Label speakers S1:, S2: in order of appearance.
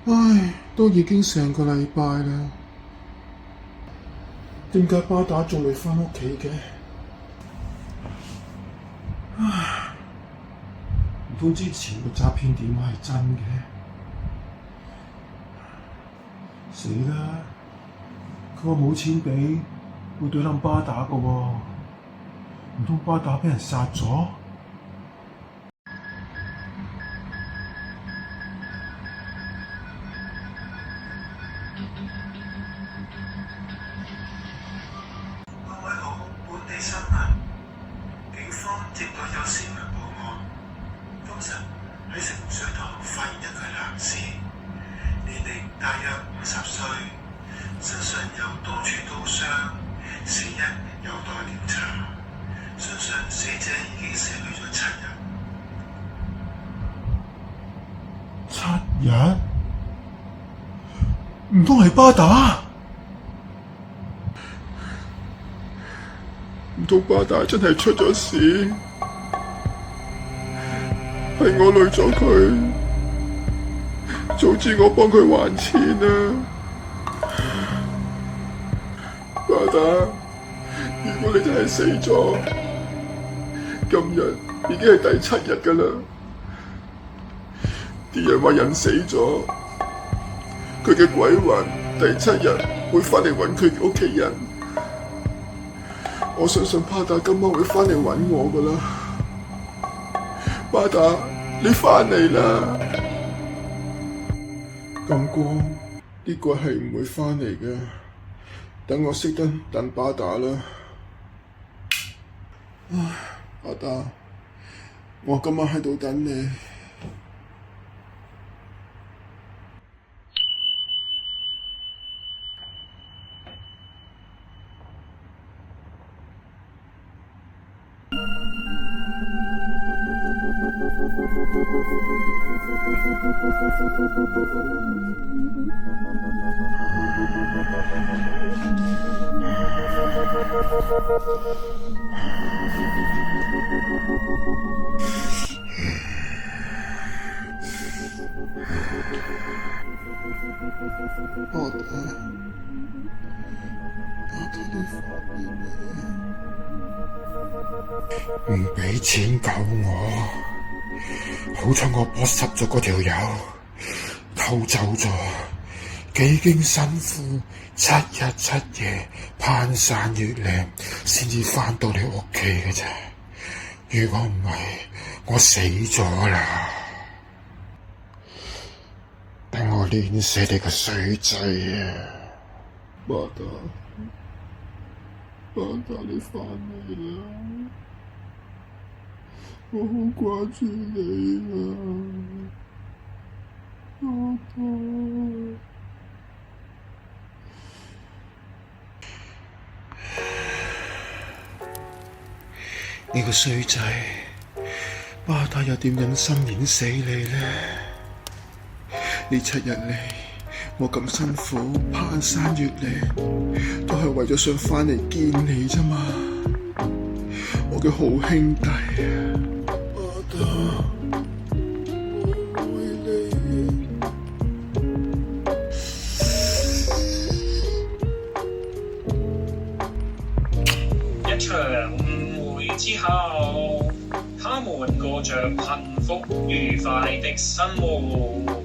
S1: 唉，都已經成個禮拜啦，點解巴打仲未返屋企嘅？唉，唔通之前個詐騙電話係真嘅？死啦！佢話冇錢俾，會對冧巴打㗎喎，唔通巴打俾人殺咗？
S2: 各位好，本地新聞，警方接到有市民報案，當日喺城門隧道發現一具男屍，年齡大約50歲，身上有多處刀傷，死因有待調查。相信死者已經死去咗7日。
S1: 7日？唔通係巴打？唔通巴打真係出咗事？係我累咗佢，早知我幫佢還錢啊！巴打，如果你真係死咗，今日已經係第7日㗎啦。啲人話人死咗，佢嘅鬼魂第7日會返嚟揾佢嘅屋企人。我相信巴打今晚會返嚟揾我㗎啦。巴打，你返嚟啦！咁光呢個係唔會返嚟嘅，等我熄燈等巴打啦。唉，巴打，我今晚喺度等你。巴打，你返嚟未？唔俾錢救我，好彩我搏濕咗嗰條友，偷走咗，幾經辛苦7日7夜攀山越嶺，先至返到你屋企嘅啫。如果唔係，我死咗啦！等我練死你個衰仔啊！巴打，巴打，你返嚟啦！我好掛住你啊，巴打。你個衰仔，巴打又點忍心演死你呢？呢7日嚟，我咁辛苦攀山越嶺，都係為咗想返嚟見你啫嘛，我嘅好兄弟啊！巴打，我愛
S3: 你。一場誤會之後，他們過着幸福愉快的生活。